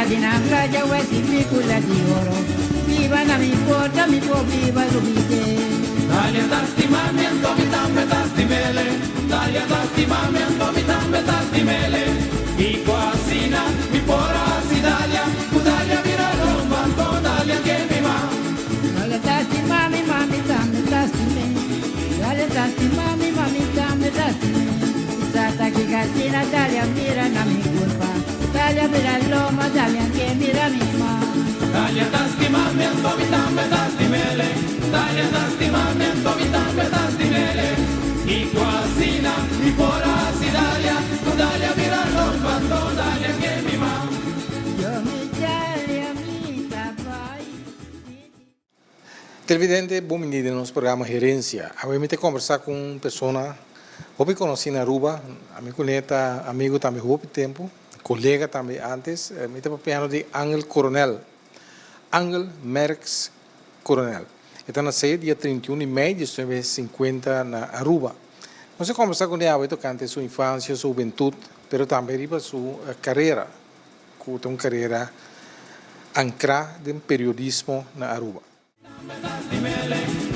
dinanga ya wesi mikula di oro. Viva na mi porta mi po viva rubite. Dalia tastimamiento mi tambe tastimele. Dalia tastimamiento mi tambe tastimele. Y cuasina mi pora si dalia. Dalia vira romba to dalia que mi ma. Dalia tastimami mami tambe tastime. Dalia tastimami mami tambe tastime. Sata que casina dalia mira na mi culpa. Dalia mira loma dalia que mira mi ma. Dalia tastimamiento mi tambe tastimele. Dalia tastimamiento mi tambe tastimele. Y cuasina mi pora si dalia. Dalia vira romba to dalia que mi ma. Yo mi dalia mi tabai. Televidente, bom menino no nosso programa Gerência. Agora me conversar com uma pessoa que conheci na Aruba, amigo também há muito tempo, colega também antes, me estava falando de Ángel Coronel, Ángel Merckx Coronel. Ele nasceu dia 31 de maio de 1950 na Aruba. Nós conversar com ele tocante sua infância, sua juventude, mas também riba sua carreira, que tem uma carreira ancrada em periodismo na Aruba.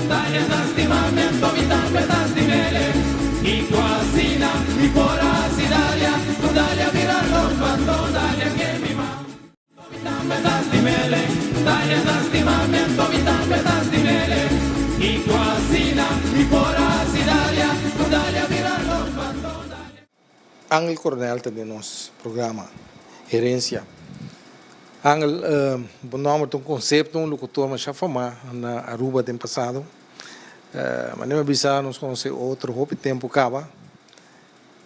Dalia tastimamiento mi tambe tastimele. Y cuasina mi pora si dalia. Dalia vira romba to dalia que mi ma. Mi tambe tastimele. Dalia tastimamiento mi tambe tastimele. Y cuasina mi pora si dalia. Dalia vira romba to dalia. Ángel Coronel também no nosso programa Gerência. Ángel, nome tem um conceito, um locutor mais famoso na Aruba tem passado. Mas nem avisar nos conhecer outro houve tempo acaba.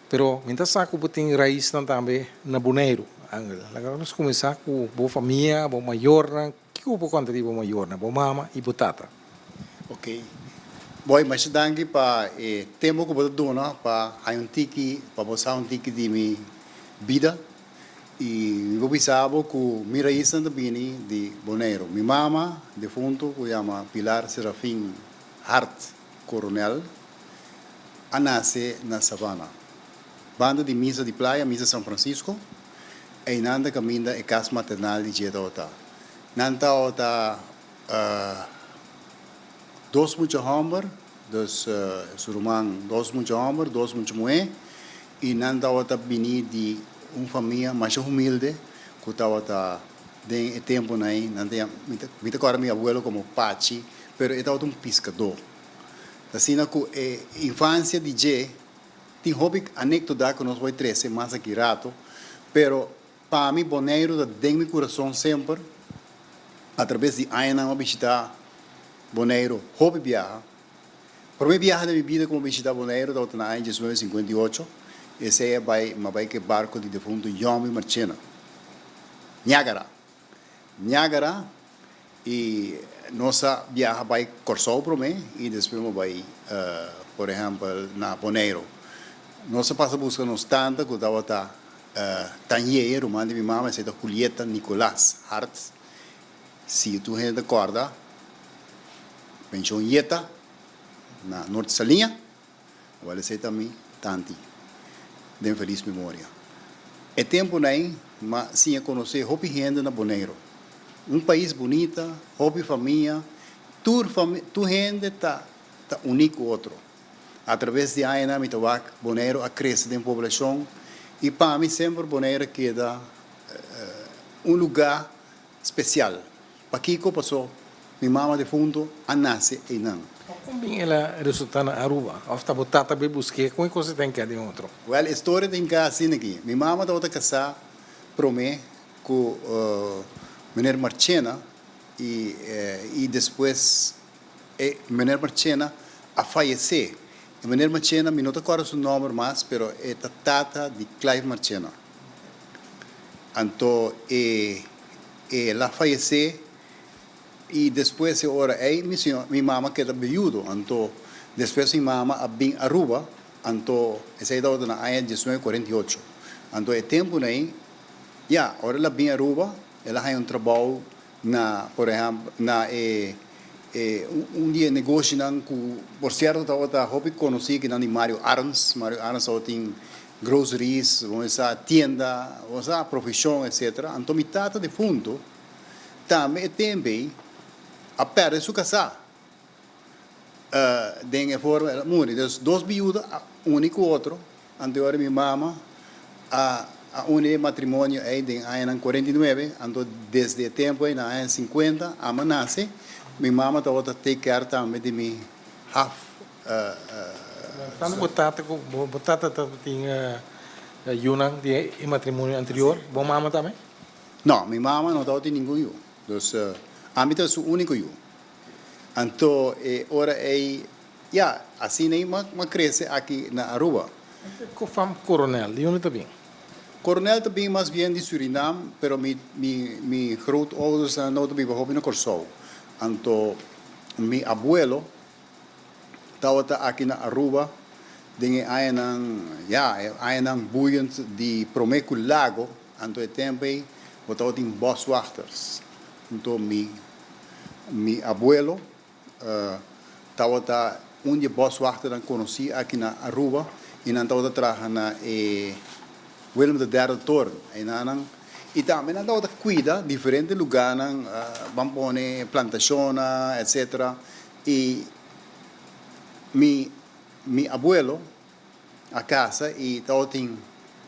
Pero ainda saco que tem raiz também na Boneiro, Ángel. Agora nós começar com boa família, boa maior, que o conta de boa maior, boa mama e boa tata. Ok. Boy, mas danke pa tempo que bodo dona pa hay tiki pa bosa tiki de mi vida. E eu pensava que minha raiz também de Boneiro. Minha mama, defunto, que chama Pilar Serafim Hart Coronel, a nasce na Savana. Banda de missa de praia, missa São Francisco, e nanda caminha e casa maternal de Jedota. Nanta ota dois muitos homens, dos surumang, dois muitos homens, dois muitos mulheres, e nanda ota bini de uma família mais humilde, que estava de tempo aí, não tinha muita coisa meu abuelo como Pachi, mas ele estava um pescador. Assim que a infância de Jé tem hobby anedota que nós vamos trazer mais aqui rato, mas para mim Boneiro da dentro meu coração sempre, através de Aina uma visitar Boneiro, hobby viajar. Para mim viajar na minha vida como visitar Boneiro, da outra na 1958. Esse é vai que barco de defunto Yomi Marchena. Niágara. E nossa viagem vai Corsol para mim e depois vai, por exemplo, na Boneiro. Nossa passa buscando uns tantos que estava tanheiro, mãe de minha mãe, se da Julieta Nicolás Hart. Se tu recorda, pensou em Ieta, na Norte Salinha, vale ser também tanti. De feliz memória. É tempo aí, mas sim a conhecer hobby gente na Boneiro. País bonito, hobby família, tu gente tá único outro. Através de Aina, Mitawac, Boneiro a crescer em população e para mim sempre Boneiro queda lugar especial. Para Kiko passou, minha mama de fundo, a nasce e não. Como ela resulta na Aruba? Ofta botata be busque, como você tem que ir de outro? Well, a história tem que assim aqui. Minha mama estava casada para mim com Menor Marchena e depois Menor Marchena a falecer. Menor Marchena, me não recordo o nome mais, mas é a tata de Clive Marchena. Então, ela faleceu. E depois ora minha mama queda viúdo, então depois minha mama a bem Aruba, então essa idade na ano de 1948. Então é tempo aí, ora ela bem Aruba, ela tem trabalho na, por exemplo, na dia negócio não que por certo estava hobby conheci que não de Mário Arns tem groceries, vamos usar tienda, vamos usar profissão, etc. Então, mi tata de fundo também tem a perder sua casa. De forma, então, dois viúvas, único outro, anterior minha mama, a único matrimônio aí em 49, então desde o tempo aí na 50, a nasce, minha mama estava a take care também de mim half. Tanto botata tinha Yunnan de matrimônio anterior, bom mama também? Não, minha mama não estava tendo nenhum. Então, a minha é o único eu. Então, ora assim nem cresce aqui na Aruba. Com fam coronel, de onde também? Coronel também mais bem de Suriname, pero mi grootouders não também behoven na Corsou. Então, mi abuelo estava aqui na Aruba, tem ainda buiend de Promeco Lago, então é tempo estava em boswachters. Então, mi abuelo estava onde boswachter dan conheci aqui na Aruba e não estava trabalhando na Willem III Torre e também não estava cuida diferentes lugares vamos pôr plantação etc e mi abuelo a casa e estava tem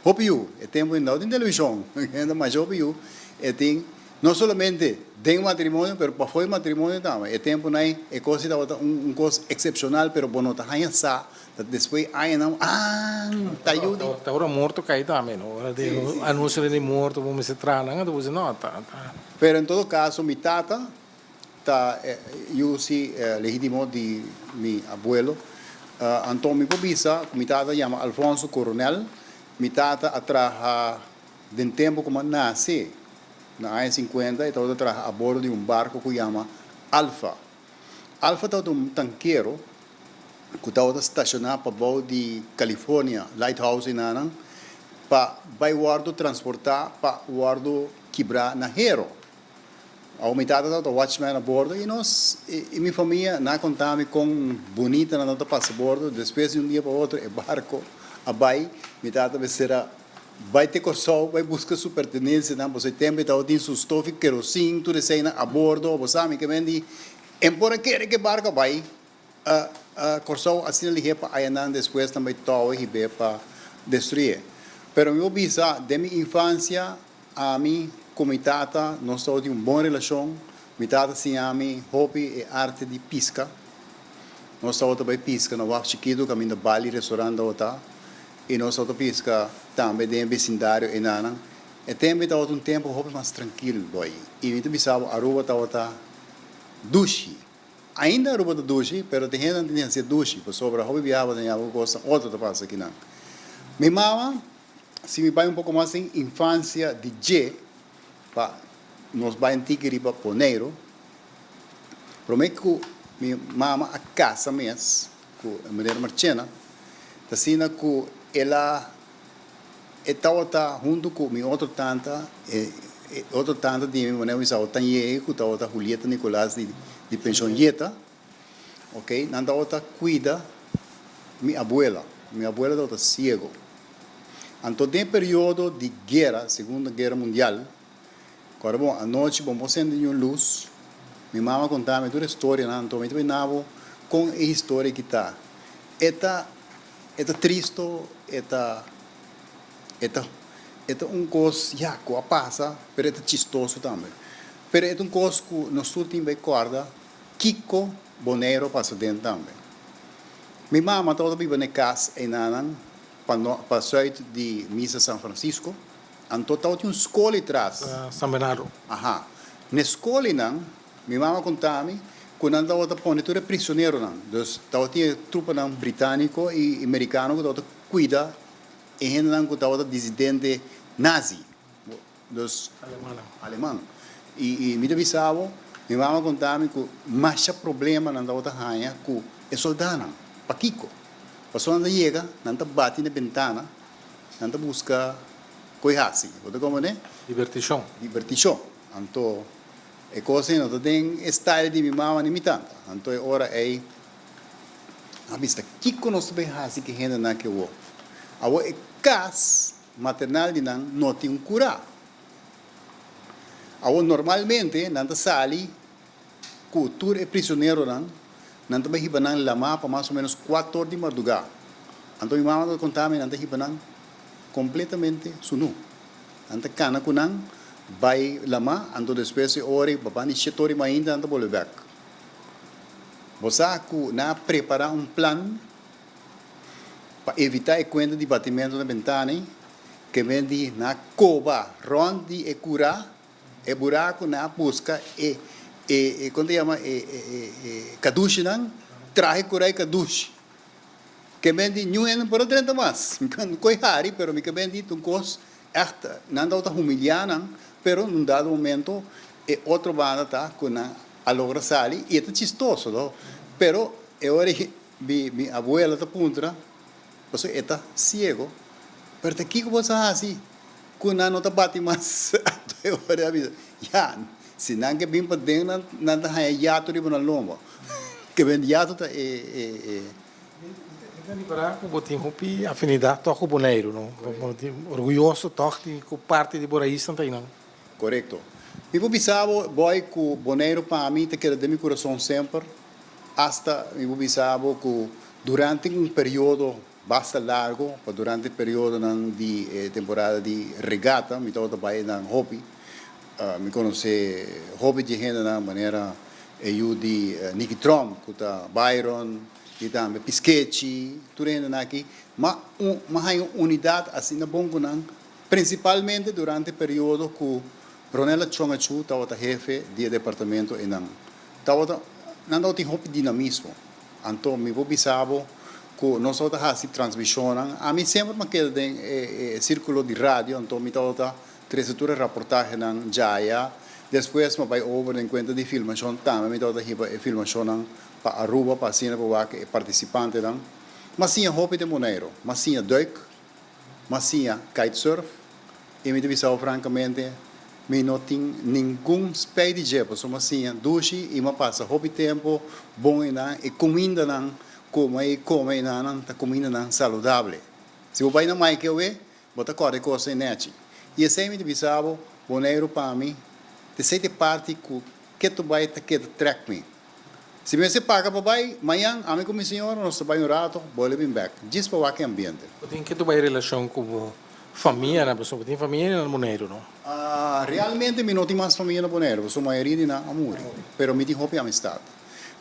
hopiu e tempo não tem televisão ainda mais hopiu e tem não somente tem matrimônio, mas para foi matrimônio também. É tempo não é coisa coisa excepcional, mas bom não tá aí sa, depois aí não tá ajuda. Tá ora morto cai também, não? Ora de anúncio de morto, vamos se trazer, não, você não tá. Pero em todo caso, mi tata tá eu se legítimo de mi abuelo. Então mi pobisa, mi tata chama Alfonso Coronel, mi tata atraja de tempo como nasce. Na área 50, estava a bordo de barco que chama Alfa. Alfa estava tanqueiro que estava estacionado para o de Califórnia, Lighthouse em Anang, para guardo transportar, para guardo quebrar na Hero. A umidade estava watchman a bordo e nós, e minha família, na contame com bonita na nota passa a bordo, depois de dia para outro, o barco, a bai, minha tata vai ser vai ter corso, vai buscar sua pertenência, não, você tem que ter seu estofe, querosene, tudo isso a bordo, você sabe que vende, embora queira que barco vai, corso assim ele é para aí não depois também tal e be para destruir. Pero eu bisa de minha infância a mim com minha tata nós temos uma boa relação, minha tata se chama hobby e arte de pesca, nós estamos também pesca no Waf Chiquito, caminho do Bali, restaurante da e nós estamos pesca também dentro do vecindário e nana. E também estava um tempo mais tranquilo, boy. E então pensava Aruba estava duche. Ainda Aruba está duche, mas tem gente que não tem duche, por sobre a hobby viava tem alguma coisa outra que passa aqui não. Minha mama, se me vai pouco mais em infância de G, para nós vai em Tigre para Poneiro, prometo que minha mama a casa mesmo, com a mulher Marchena, está sendo que ela estava junto com minha outra tanta de minha mulher estava Tanhê, que estava Julieta Nicolás de Pensionjeta, ok? Não estava cuida minha abuela estava cego. Então, tem período de guerra, Segunda Guerra Mundial, agora, bom, à noite, vamos acender uma luz, minha mãe contava toda a história, então, eu estava com a história que está. Eta triste, eta coisa que passa, mas é chistoso também. Mas é coisa que nós últimos recorda, Kiko Boneiro passa dentro também. Minha mãe estava vivendo na casa em Anang, para sair de Missa São Francisco, então estava uma escola atrás. São Bernardo. Aha. Na escola, minha mãe contava-me, quando estava pondo prisioneiro, estava tinha trupa britânico e americano que estava cuida e gente que estava dissidente nazi, dos alemão. E me avisava, minha mãe contava-me que mais problema não estava ganhando com o soldado, para Kiko. A pessoa não chega, não bate na ventana, não busca coisa assim. Como é? Divertição. Então, é coisa não tem style de minha mãe imitando. Então, agora é a vista. Kiko não sabe assim que gente não que o. Agora, cas maternal de não tem um cura. Normalmente, nanta sali, cultura é prisioneiro nanta vai hibanan lama para mais ou menos 4 horas de madrugada. Então, minha mãe contava, nanta hibanan completamente sunu. Nanta cana kunang, vai lama, então depois ore, babani 7 horas ainda, nanta boleh back. Você na preparar um plano para evitar o cuento de batimento na ventana, que vem na cova, ronde e cura, e buraco na busca quando chama caduche não, traje cura e caduche. Que vem de new ano para 30 mais, não coi hari, pero me que vem de um cos, não dá outra humilhar não, pero num dado momento outro banda tá com a logra sali e é chistoso, não? Pero eu minha abuela tá puntra, você está ciego, pero aqui como você assim, com não tá bate mais, eu olhei a vida, já, se não que bem para dentro, não tá aí jato de na lomba, que vem jato tá Para que botem roupa afinidade toca o boneiro, não? Orgulhoso toca com parte de Boraísta não tem não. Correto. Eu pensava, boy, que o boneiro para mim te queda de meu coração sempre, hasta eu pensava que durante um período bastante largo, durante o período de temporada de regata, me estava trabalhando na hobby, me conheci hobby de gente na maneira eu de Nicky Trump, que tá Byron, e também Pisquete, tudo ainda aqui, mas uma unidade assim na bom principalmente durante o período que Ronela Chongachu estava jefe de departamento e não tinha hobby dinamismo, então me pensava que nós outros assim transmissionam, a mim sempre me queda em círculo de rádio, então me estava trazendo reportagem na Jaya, depois me vai over em conta de filmação também, me estava filmação para Aruba, para cena para que participante não, mas tinha hobby de moneiro, mas tinha duik, mas tinha kitesurf, e me pensava francamente me não tinha nenhum spray de jeito, só mas tinha duche e me passa hobby tempo bom e comida não come não tá comida não saudável. Se eu vai na mais que eu bota corre coisa net. E assim me pensava boneiro para mim, de certa parte que tu vai que track me. Se você paga para vai, amanhã a minha senhora nós vai um rato, vou vir back. Diz para o ambiente. Tem que tu vai relação com família, na pessoa tem família no boneiro, não? Realmente me não tem mais família no boneiro, sou maioria na amor, pero me tem hobby amistade.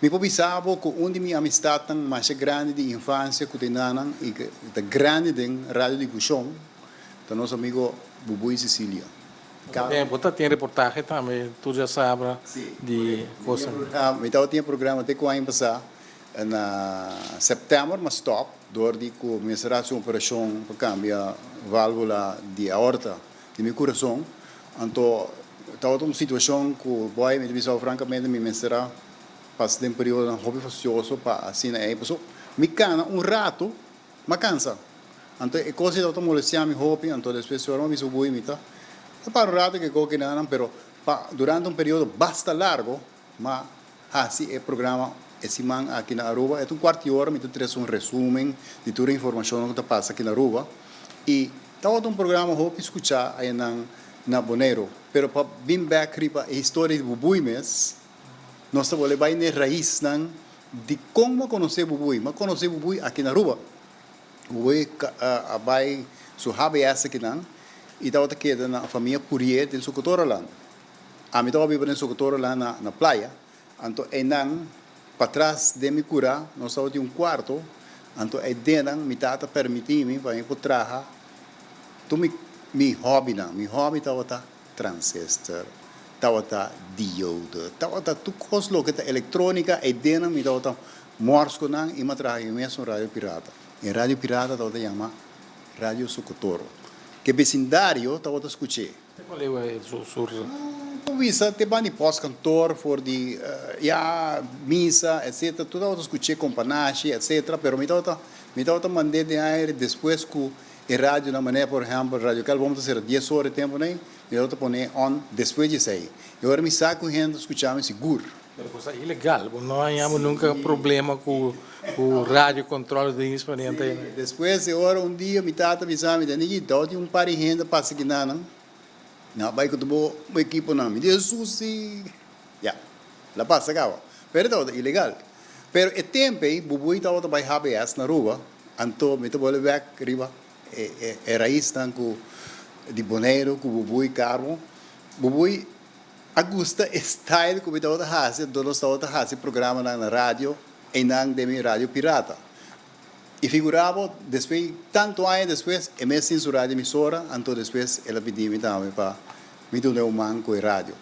Me pensava que onde minha amistade tão mais grande de infância que tem nanan e que grande de rádio de Guchon, do nosso amigo Bubu e Cecília. Tem reportagem também, tu já sabe de coisa. Então tinha programa até que o ano passado, na setembro, mas stop, desde que começará a operação para cambiar válvula de aorta de meu coração. Então, estava uma situação que o boy me disse francamente me mencionará passei um período hobby facioso para assim aí pessoal me cana rato mas cansa então é coisa que eu molestia meu hobby então depois eu me subo e me tá para um rato que coque não pero durante um período bastante largo mas assim é programa esse man aqui na Aruba é um quarto de hora me traz resumo de toda a informação que passa aqui na Aruba e estava programa hobby escutar aí na Boneiro pero para vir back riba a história de Bubui mesmo nós estamos levando na raiz de como conhecer Bubui. Mas conhecer Bubui aqui na Aruba. Bubui vai suave essa aqui não. E estava aqui na família Purier de Socotora lá. A mim estava vivendo em Socotora lá na praia. Então, para trás de minha cura, nós estávamos em quarto. Então, me tata permitir-me para ir para trabalhar. Então, meu hobby estava transistor. Tawata diodo, tawata tu koslo que tá eletrônica e dena me tawata morse com nang ima trabalho mesmo rádio pirata. Em rádio pirata tawata chama rádio Socotoro. Que vecindário tawata escutei. Qual é o sur? Visa te bani pós cantor for de missa etc. Tudo tawata escutei com panache etc. Pero me tawata mandei de aire depois que em rádio na maneira por exemplo rádio cal vamos fazer 10 horas de tempo né. Eu te pone on depois de sair. Eu era me saco gente escutava seguro. Pero coisa ilegal, não temos nunca problema com o rádio controle de experiente. Depois, agora, dia, me tata me sabe, tinha par de gente para seguir não vai que tu uma equipe não, me diz sushi, já, lá passa cá, pero é ilegal. Pero é tempo aí, bubui tá outra vai HBS na rua, anto me tá bole back riba, raiz tanco de boneiro, com bubui carbo, bubui Augusta style como está outra raça, donos da outra raça programa na rádio e na de rádio pirata. E figurava depois tanto anos depois, e me censurado emissora, então depois ela pediu-me também para me dar um manco e rádio.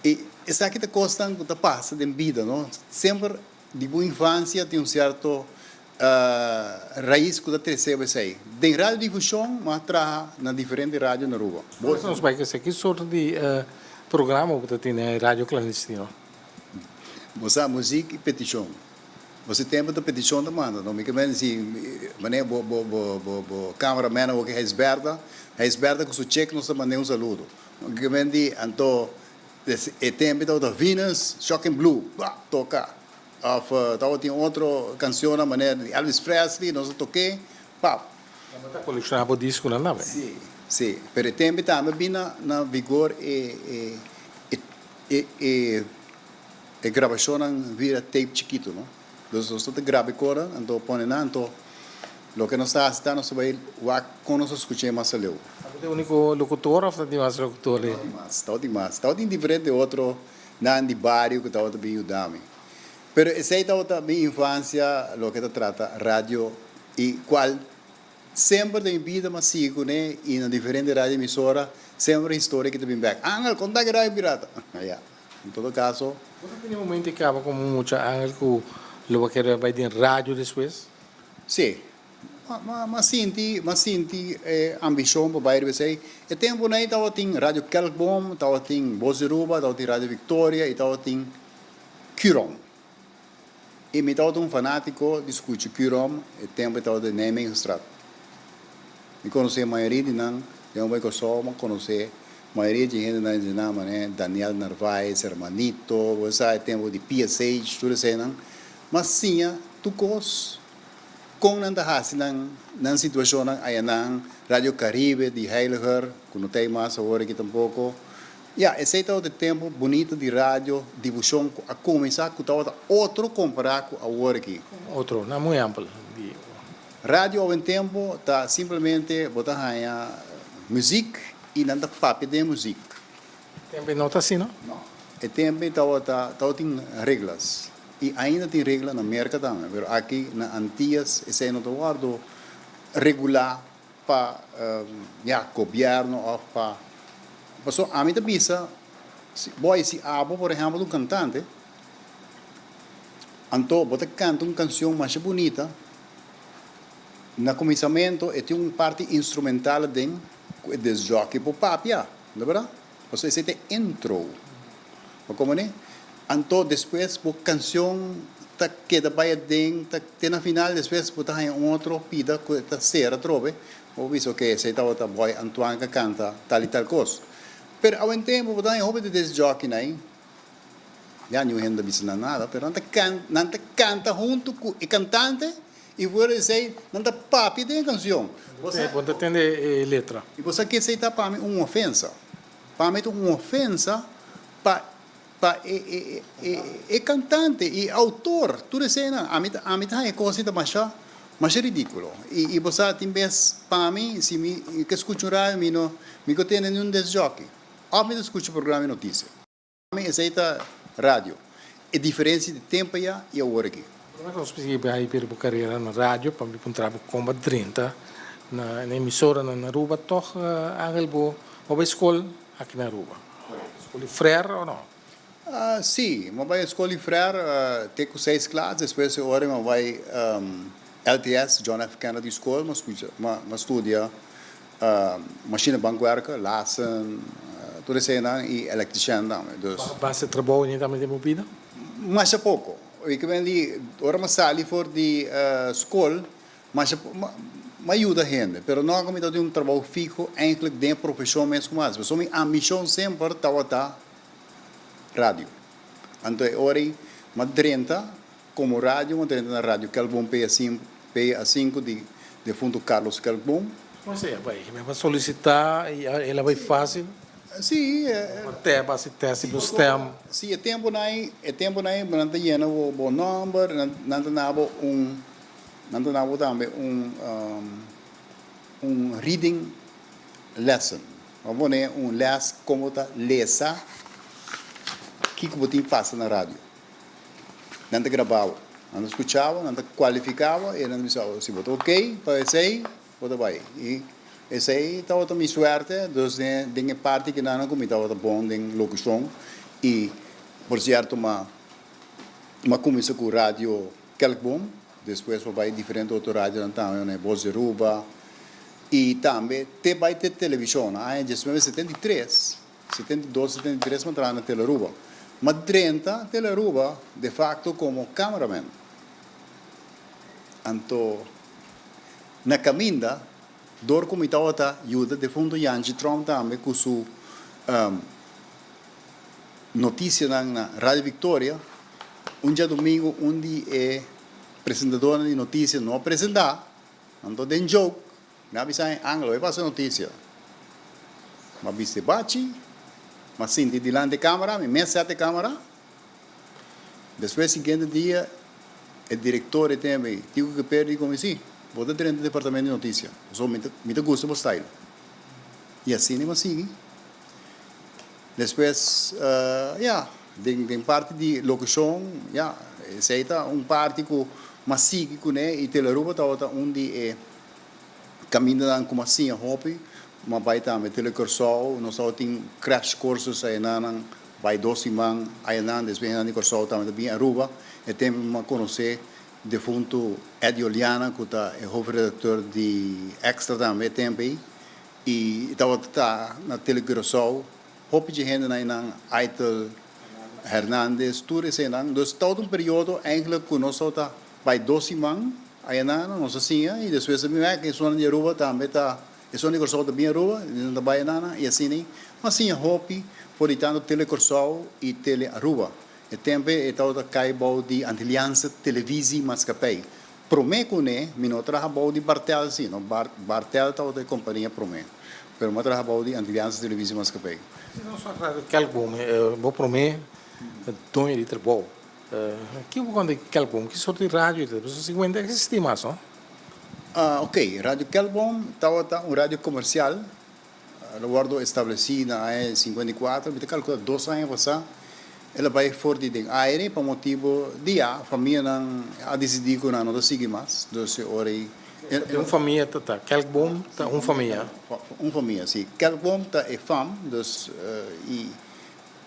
E essa aqui está costando que passa de vida, não? Sempre de boa infância tem certo raiz que está crescendo aí. De rádio difusão, mas traz na diferente rádio na rua. Não sei que que sorte de programa que tem na rádio clandestino. Você música e petição. Você tem muita petição da manda, não me quer se mané bo cameraman o que é esberta com seu cheque não se manda um saludo. Que vendi anto e tempo da Venus Shocking Blue, toca. Of tava tinha outra canção na maneira de Elvis Presley, nós toquei, pá. Está colecionando disco não é? Sim, sim. Pero o tempo também na vigor e gravação vira tape chiquito, não? Então, você grava agora, então põe na, então, o que nós está assistindo, nós vai quando nós escutamos mais leu. É o único locutor ou tem mais locutor? Está demais. Está diferente de outro, na de bairro que está bem ajudando. Pero essa está também infância, o que trata rádio e qual sempre tem vida massiva, né? E na diferente rádio emissora, sempre história que tem back. Angel, conta que rádio pirata. Em todo caso. Você tem um momento que acaba como muita Angel que o que vai ter rádio depois? Sim. Mas sinti ambição para bairro você. E tempo aí estava tem rádio Kelbom, estava tem Voz de Ruba, estava tem rádio Victoria, e estava tem Curom. E me estava um fanático de escutar Curom, e tempo estava de Neming Strat. Me conheci a maioria de não, eu não só conhecer a maioria de gente na dinâmica, né? Daniel Narvaez, Hermanito, você tempo de PSH, tudo isso não. Mas sim, tu cos com nanda hasi nan situação aí na Rádio Caribe de Heiliger, que não tem mais agora aqui tampouco. Esse é o tempo bonito de rádio, difusão, a começar com outro comparar com agora aqui. Outro, não é muito amplo. Rádio ao tempo está simplesmente botar aí música e não está papo de música. Tempo não está assim, não? Não. O tempo tem regras. E ainda tem regras na América também, mas aqui na Antillas, esse é não guardo regular para governo ou para. Mas a mim também se abo, por exemplo, um cantante, então você canta uma canção mais bonita, no começamento tem uma parte instrumental dentro, des jockey por papia, não é verdade? Você esse é intro, como é? Então, depois, a canção que vai dentro, na final, depois, botar em outro pida que está será trove, ou visto que esse está o boy Antoine que canta tal e tal coisa. Pero ao tempo, botar em roupa de desjockey aí, já não ainda visto nada, pero não canta junto com o cantante e por dizer, não está papi de canção. Você tem letra. E você quer aceitar para mim uma ofensa. Para mim, uma ofensa para cantante e autor, tudo isso a mim é coisa mais ridículo. E você tem vez para mim, se me que escuto rádio, me que tem nenhum desjockey. A mim escuto o programa de notícia. A mim aceita rádio. É diferença de tempo e agora aqui. Como é que você conseguiu ir para a carreira na rádio, para me encontrar com 30 na emissora na Aruba, toch Angel ou a escola aqui na Aruba? Escola Frère ou não? Sim, mas vai escolher Frère, tem 6 classes, depois agora vai LTS, John F. Kennedy School, mas estudia machine banquerca, Lassen, tudo isso e eletrician também. Basta trabalho nem também tem movida? Mas é pouco. Eu que vendi, agora mas sali for de escola, mas ajuda a gente, mas não como eu um trabalho fixo, eigenlijk de profissão mesmo mais. Mas a minha ambição sempre estava rádio. Então, ora, mas 30, como rádio, mas 30 na rádio, Calbom PA5 de fundo Carlos Calbom. Mas vai solicitar e ela vai fácil. Sim, Até base teste do STEM. sim, é tempo naí, mas não llena o bom número, não também reading lesson. Vamos ver lesson como tá lesa, que você passa na rádio. Não te gravava, não escutava, não te qualificava, e não dizia, se você ok, para esse aí, você vai. E esse aí estava também suerte, então tem parte que não estava bom em locução, e por certo, uma comissão com rádio Calbom, depois vai diferente outra rádio, então, Voz de Aruba, e também vai ter televisão, em 1973, 72, 73, mas na Telearuba. Mas 30, Telearuba, de facto, como cameraman. Então, na caminda, dor como estava ajuda, de fundo, Yanji Trump também, com sua notícia na Rádio Victoria, dia domingo, onde é apresentadora de notícias não apresentar, então tem jogo, não avisa em anglo, vai fazer notícia. Mas viste bate, mas sim, de diante da câmera, me mete a câmera, depois, seguinte dia, o diretor também, digo que perde como assim, vou dentro do departamento de notícia, só me gusta o style. E assim, não sigue. Depois, tem parte de locução, aceita parte que mas sigue com e Telearuba está onde é caminhando como assim a hobby, mas vai também telecursor, nós tem crash courses aí na vai 12 man aí na depois na cursor também Aruba, e tem uma conhecer defunto Eddie Oliana que é o redator de Extra também também e está na telecursor, hobby de gente na Aitel Hernandes, tudo isso aí, então todo período eigenlijk que nós está vai 12 man, aí não sei e depois também que a zona de Aruba também está, a zona de Corsol também Aruba, não vai e assim, mas sim, hobby, por tanto, telecorsol e tele Aruba. E também está o caibau de Antilliança Televisi Mascapei. Promé com me não trabalho de Bartel, sim, não Bartel está da companhia Promé, mas não trabalho de Antilliança Televisi Mascapei. Não só Calbom, vou Promé, Dom de Trebol. Que quando Calbom, que sorte de rádio, você 50 existe mais, não? Ok, Rádio Calbom estava rádio comercial, guardo estabelecida em 54, me calcula 2 anos passar, ela vai fora de aire por motivo de a família não a decidir que não seguir mais, 12 horas. Uma família tá, Calbom tá uma família. Uma família, sim. Calbom tá é fam, dus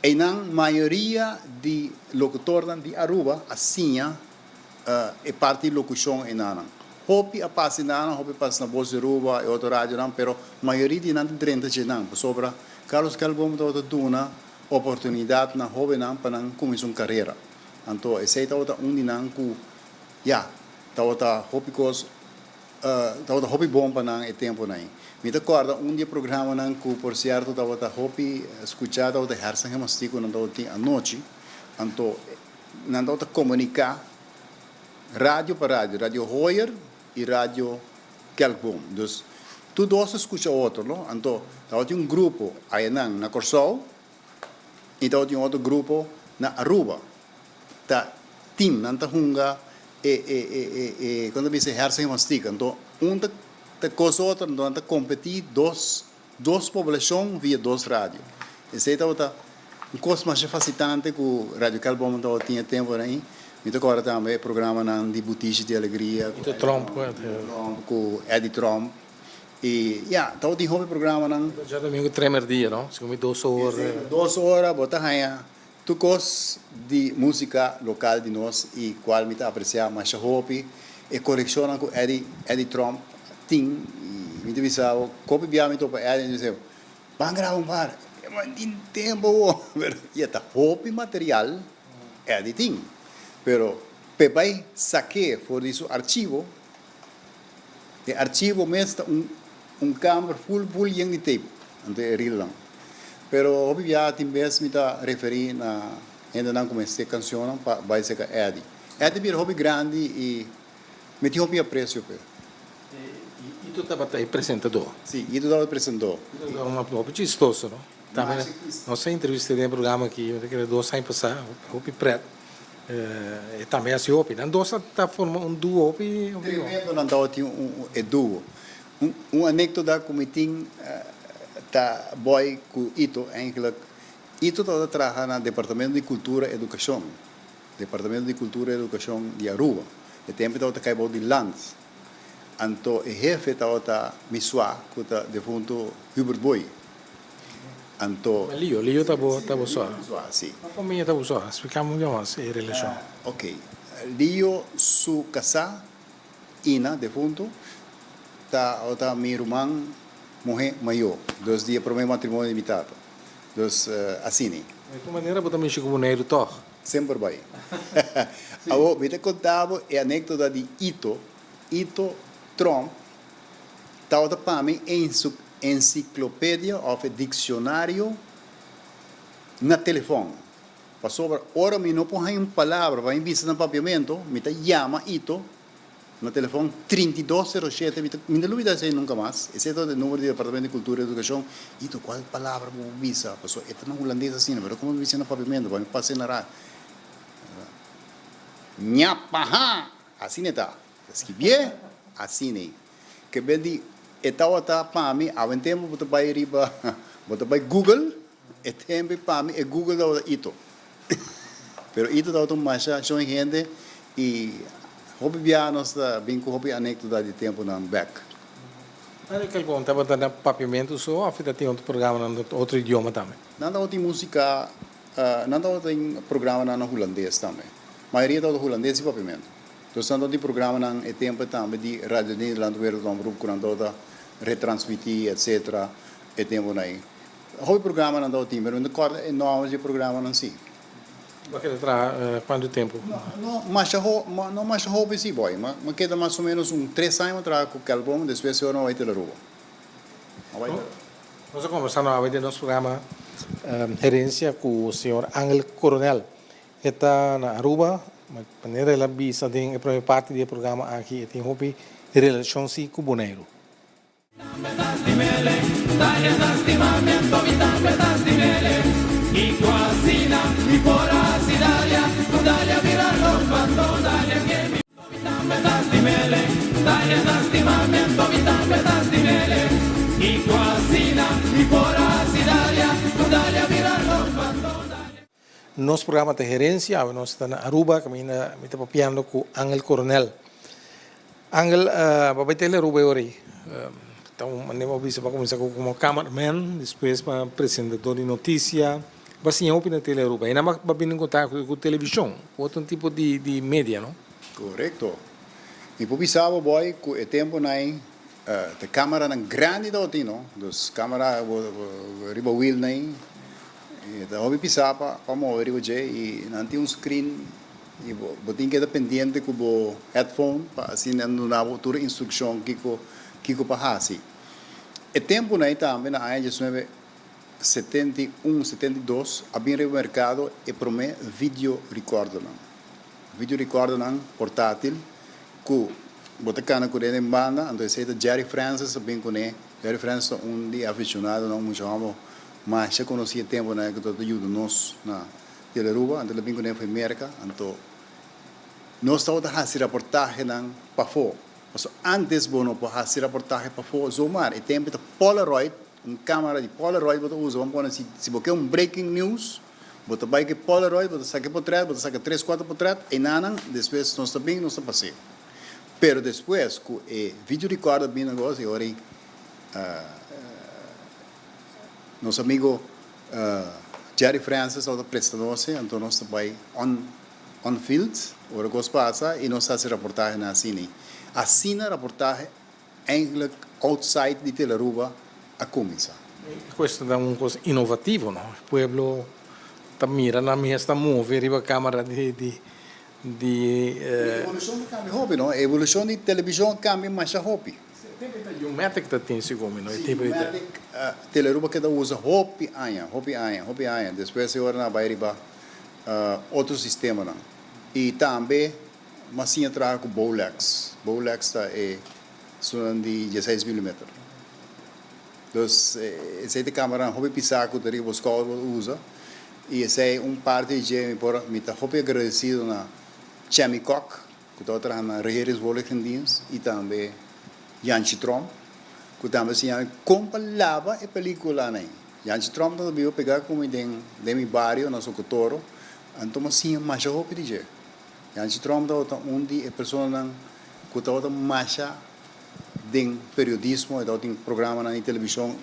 e na maioria de locutores de Aruba assim é parte de locução em nana. Hopi a passa nana, hopi passa na Voz de Aruba e outra rádio não, pero maioria de nana 30 de não, sobra Carlos Calbom tá duna oportunidade na jovem não para não começar uma carreira. Então esse é outra de não que tá outra hopi cos tá outra hopi bom para não é tempo não. Me recordo dia programa não que por certo tá outra hopi escuchado outra hersen hemastico não outra à noite. Então não outra comunicar rádio para rádio Hoyer e rádio Calbom. Então tudo isso escuta outro, não? Então tá outra grupo aí na Corsol. Então tem outro grupo na Aruba. Tá team não tá hunga quando você hersen mastica. Então tá coisa outra não tá competir duas populações via 2 rádios. Esse é outra coisa mais facilitante que o Rádio Calbom não tinha tempo aí. Então agora também programa de Boutique de Alegria com Eddie Trump. E então tem um programa não. Já domingo 3 dia, não? Se come 2 horas. 2 horas, bota aí. Tu coisas de música local de nós e qual me tá apreciar mais hobby e conexão com Eddie Trump tem me divisava copy biame to para Eddie dizer vamos gravar par mas em tempo e tá hobby material editing pero pepai saque for isso arquivo e arquivo mesmo câmera full yang de tape ante real lang pero hobby ya tem vez me tá referir na ainda não comecei a canção, vai ser que Eddie. Eddie vira hobby grande e meti hobby a preço. E tu estava aí apresentador? Sim, e tu estava apresentou. É uma hobby chistoso, não? Também, nossa entrevista em programa aqui, eu queria dois anos passar, hobby preto. E também assim, hobby. Não dois está formando duo hobby. Tremendo não dá duo. Anedota como tem tá boy com Ito, eigenlijk. Ito está trabalhando no Departamento de Cultura e Educação. Departamento de Cultura e Educação de Aruba. E tempo está caibo de Lands. Anto o jefe está misua com o defunto Hubert Boy. Anto Lio estava só. Sim. Como é estava só? Explicamos melhor essa relação. Ok. Lio su casa ina defunto tá minha irmã morrer maior. 2 dias para o meu matrimônio limitado. Assim. De que maneira você também chegou no toh? Sempre vai. Eu me contava a anedota de Ito Trump estava para mim em enciclopédia ou dicionário na telefone. Passou hora me não põe uma palavra, vai em vista no papiamento, me chama Ito no telefone 3207, me não duvida se nunca mais. Esse é o número do Departamento de Cultura e Educação. Ito, qual palavra me visa? Passou, esta não é holandesa assim, mas como me visa no papiamento, vai me passar na rádio. Nhapaha, assim está. Escrever, assim. Que bem de estava para mim, há um tempo você vai riba, você vai Google, e tempo para mim é Google da Ito. Pero Ito da outra marcha, são gente e hobby bianos da bem com hobby anedota de tempo na back. Mas que ele estava dando papiamento só, ou ainda tem outro programa no outro idioma também? Nada outra música, nada outro programa na holandês também. A maioria da holandês e papiamento. Então, nós temos programa na tempo também de Rádio Nederland, Wereldomroep, quando retransmitir, etc. E tempo aí. O programa não dá o tempo, mas é enorme de programa não sim. Porque ele quanto tempo? Não, mas hobby sim, boy. Mas queda mais ou menos 3 anos atrás com o álbum, depois eu não vai ter a rua. Nós conversamos a ver nosso programa gerência com o senhor Ángel Coronel. Está na Aruba. De maneira ela visa tem a primeira parte do programa aqui tem hobby relação com o boneiro. Nosso programa de gerência, nós estamos na Aruba, que está papiando com Ángel Coronel. Ángel, vai ter Aruba hoje. Então, nós vamos começar como cameraman, depois para apresentador de notícia. Assim, eu opino na Aruba. E nada mais para vir em contato com a televisão, outro tipo de mídia, não? Correto. E por isso, boy, com o tempo aí, a câmera é grande da outra, não? Dos câmera, riba wheel aí. Então, eu pisar para mover e não tem screen e botem que dependente com o headphone para assim não dá outra instrução que para fazer. O tempo aí também na área de 71, 72 havia no mercado e para mim video recorder portátil que botar cana com ele em banda, então esse é Jerry Francis bem com ele. Jerry Francis dia aficionado não muito chamamos. Mas já conhecia tempo né que todo ajuda nós na Teleruba, então bem quando foi América, então nós estávamos a fazer reportagem na para fora. Mas antes bono para fazer reportagem para fora, zoomar, e tempo de Polaroid, câmera de Polaroid você usa, vamos pôr se você breaking news, você vai que Polaroid, você saca portrait, você saca 3, 4 portrait, e nada, depois nós está bem, nós está passeio. Pero depois com o vídeo recorder bem negócio, e agora nosso amigo Jerry Francis está prestando-se, então nós estamos on field, agora que passa, e nós fazemos reportagem na Cine. A Cine reportagem, eigenlijk outside de Teleruba, a começar. Questo é uma coisa inovativa, não? O povo está mirando na minha, está movendo a câmera de A evolução não cambia hobby, não? A evolução de televisão cambia mais a hobby. O Matic tem esse como, não? Teleruba que usa hobby aia. Depois eu ora na bairiba outro sistema não. E também mas sim trabalha com Bolex. Bolex são de 16 mm. Então, essa câmera hobby pisar que o buscar usa e essa é parte de me tá hobby agradecido na Chemi Kok que está trabalhando na Regeres Wolkendienst e também Jan Chitrom que também se com palavra e película nem Jan Chitrom também eu pegar como de meu bairro na Socotoro então assim mais hobby de Jan Chitrom tá onde a pessoa que está mais de periodismo, tem programa na televisão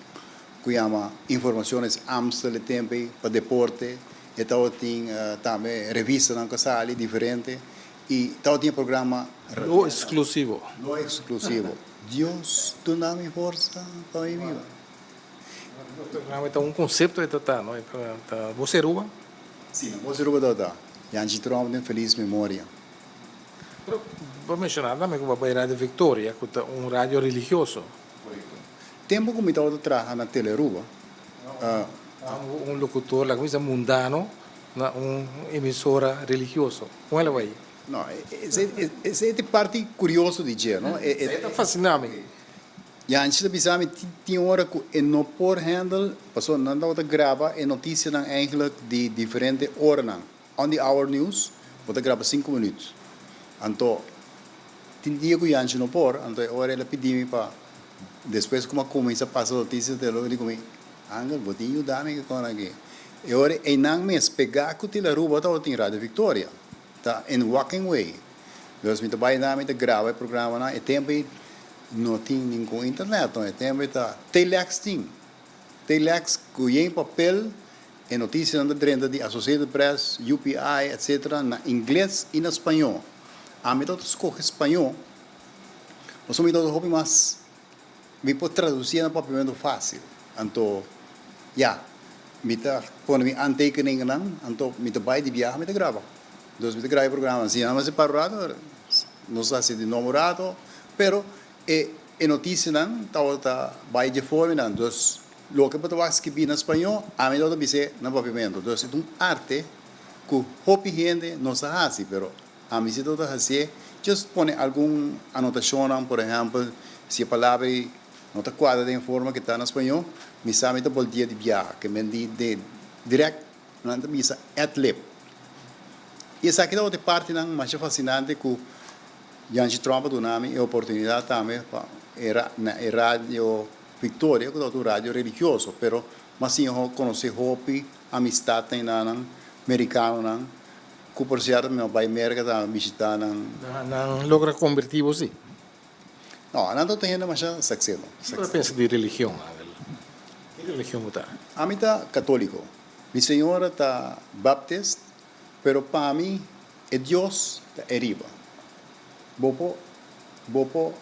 que chama Informações Amstel Tempo para deporte, então tem também revista na casa diferente e então tem programa Lo exclusivo. Lo exclusivo. Deus tu dá-me força para viver. Então, conceito é tratar, não é? Você Ruba? Sim, você Ruba tá. Jan Chitrom tem feliz memória. Vou mencionar também que o Rádio Victoria, que é rádio religioso. Tempo que eu estava trabalhando na Teleruba, locutor, la coisa mundano, na emissora religioso. Como ela vai? Não, essa é a parte curiosa de dizer, não? É fascinante. E antes de pensar, tinha hora que não por handle, passou não dá outra grava e notícia não eigenlijk de diferente horas não. On the hour news, você grava 5 minutos. Então, tem dia que antes não por, então agora ela pediu para depois como começa a passar notícia dela, eu digo, Angel, vou te ajudar me com aqui. E agora em não mês pegar que te Ruba tá tem Rádio Victoria, tá in Walking Way. Então, me trabalha na me grava o programa na, e tempo não tem nenhum internet, não é tempo tá telex tem. Telex que em papel e notícia na dentro de Associated Press, UPI, etc. na inglês e na espanhol. A mim todo escolhe espanhol. Mas me todo hobby mais me pode traduzir no papel muito fácil. Então, me tá quando me antekening não, então me tá vai de viagem me tá grava. Então me tá grava programa assim, não mas é parado, não sei se de namorado, pero e notícia não tá vai de fora não, então lo que pode escrever em espanhol, a mim todo dizer no pavimento. Então é arte que hobby gente não se faz, pero a mim se todo assim, just pone alguma anotação, por exemplo, se a palavra não está quadrada em forma que está em espanhol, me sabe que é dia de viagem, que me diz direto, não me diz atlep. E essa aqui é outra parte mais fascinante que Jan Chitrom do nome e oportunidade também para na rádio Victoria, que é um rádio religioso, mas sim eu conheci hobby, amistade em americano, que por certo meu pai merca tá visitar Não logra convertir você? Não, não estou tendo mais sucesso. Eu penso de religião, que religião está? A mim está católico. Minha senhora está baptista, pero para mim é Deus é riba. Bopo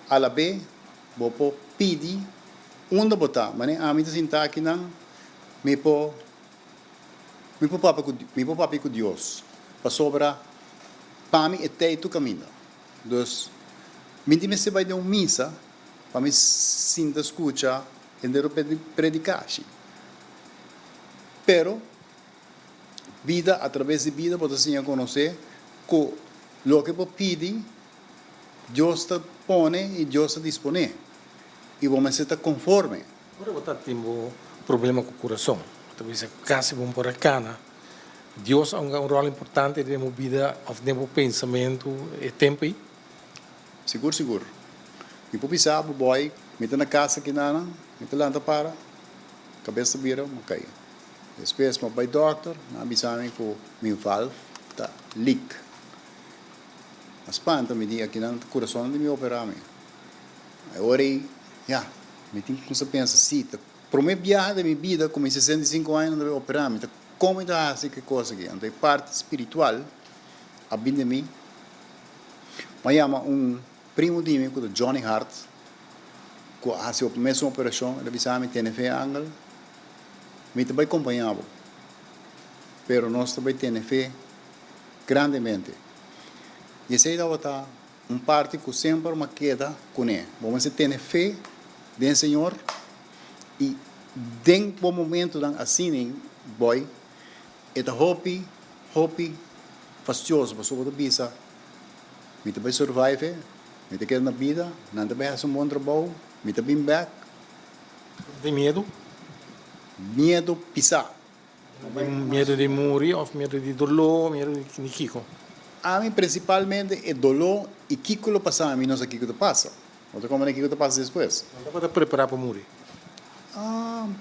alabe, bopo pidi, onde botar, mas a mim está sentar aqui não, me po papi com Deus. Para sobra, para mim é teito caminho. Então, me se vai de uma missa, para me sinta escuta, entender predicar. Pero, vida, através de vida, pode assim conhecer que o que eu pedi, Deus está põe e Deus está dispone. E vamos estar conforme. Agora você tem um problema com o coração. Talvez quase bom por acá, Deus é um rol importante na vida, no pensamento e tempo. Seguro. E por pensar, boy, me na casa aqui na, me lá para, cabeça vira, ok. Depois, meu pai doctor, na avisaram que meu valve está leak. Mas panta me diz aqui no coração de me operar me. Agora, me tem que pensar, sim, para minha viagem da minha vida, com 65 anos, não operar me, como está assim que coisa aqui. Então, parte espiritual, a bem de mim, mas chama primo de mim, que é Johnny Hart, que faz a mesma operação, ele avisava que tem fé angel, me também acompanhava, pero nós também temos fé grandemente. E essa é outra parte que sempre me queda com ele. Vamos ter fé no Senhor e, em bom momento, assim, boy, é hobby hobby fastidioso, para sobre a bisa. Me também survive, me também na vida, não também faz bom trabalho, me também back. Tem medo? Medo pisar. Medo de morrer, ou medo de dolor, medo de Kiko? A mim, principalmente, é dolor e Kiko lo passa a mim, não sei o que passa. Outra como é que Kiko passa depois. Não dá para preparar para morrer.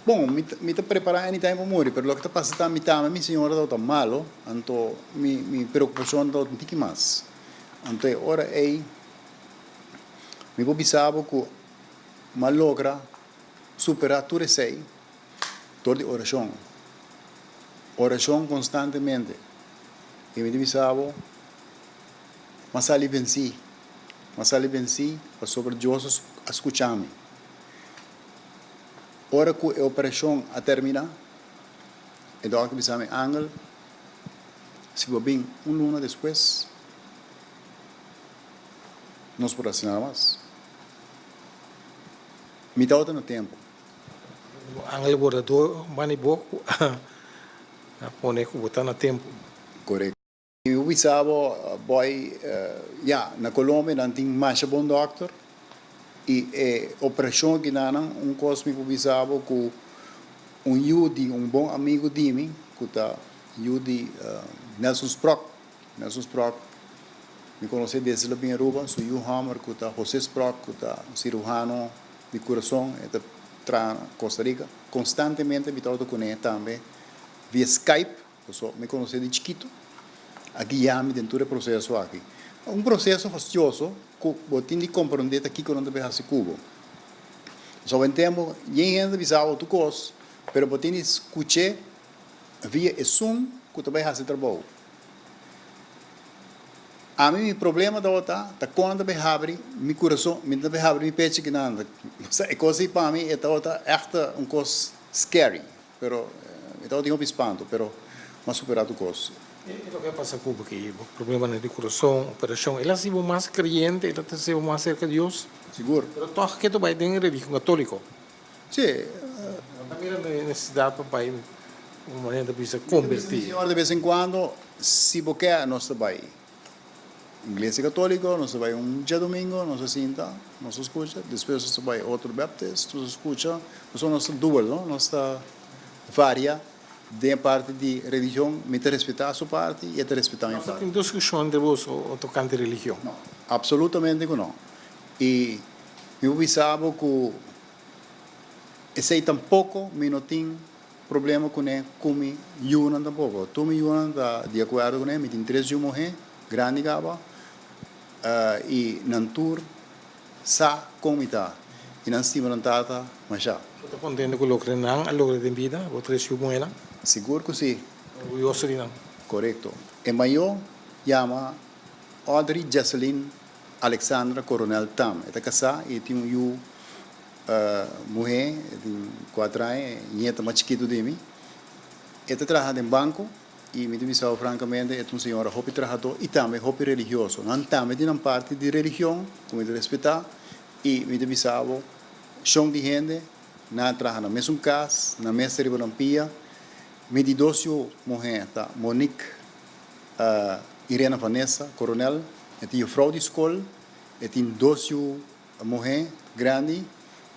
Bom, me está preparando anytime para morrer, mas o que está passando a minha senhora está malo, então minha preocupação está um pouco mais. Então, agora me vou pensar que mal logra superar tudo isso aí, toda oração. Oração constantemente. E me pensar, mas ali venci, para sobre Deus escutar-me. Ora que a operação a terminar, e do que me Angel, se vai bem luna depois, nós podemos assinar mais. Me dá outro tempo. Angel bordador, mani boco, a pone que botar no tempo. Correto. Eu pensava, na Colômbia não tem mais bom doctor, e a operação que não cósmico pensava que um bom amigo de mim, que está Nelson Sprock, me conheci desde a minha Aruba, sou Hammer, que está José Sprock, que está cirurgião de coração, está na Costa Rica, constantemente me estou com ele também, via Skype, eu me conheci de chiquito, aqui já me dentro do processo aqui. Um processo fastidioso, que eu tenho de compreender aqui quando eu vejo Cuba. Só entendo, ninguém avisava outro coisa, mas eu tenho de escutar via Zoom que eu também faço trabalho. A mim, o problema da outra, é quando eu abro meu coração, eu abro meu peito, que não é coisa para mim, é outra, é uma coisa scary, mas eu tenho um espanto, mas superar o coisa. E o que passa com Cuba, que o problema de coração, operação, ela se vai mais crente, ela se vai mais cerca de Deus? Seguro. Mas todo que tu vai ter religião católica? Sim. Também a necessidade para uma maneira de se convertir. Senhor, de vez em quando, se você quer, nós vai igreja católica, nós vai dia domingo, nós sinta, nós escuta, depois nós vai outro baptista, nós escuta, nós duas, nós varia de parte de religião, me te respeitar a sua parte e te respeitar a minha parte. Não tem discussão de vos ou tocante religião? Não, absolutamente não. E eu pensava que esse aí tampouco me não tem problema com ele, como Yunan tampouco. Tu me Yunan de acordo com ele, me tem 3 mulheres, grande gaba, e nantur sa comita, e não estima não tata, mas já. Estou contente com o que não, a logra de vida, o 3 mulheres. Seguro que sim. Orgulhoso de não. Correto. E maior chama Audrey Jesseline Alexandra Coronel Tam. Esta casada e tem uma mulher de 4 anos, e esta mais chiquita de mim. Esta trabalha em banco e me diz francamente, é uma senhora hobby trabalhador e também hobby religioso. Não também tem uma parte de religião, como de respeitar, e me diz chão de gente, não trabalha na mesma casa, na mesma terapia. Me di 12 mulheres, Monique, Irena Vanessa, Coronel, e tinha fraude de escola, e tinha 12 mulheres grandes,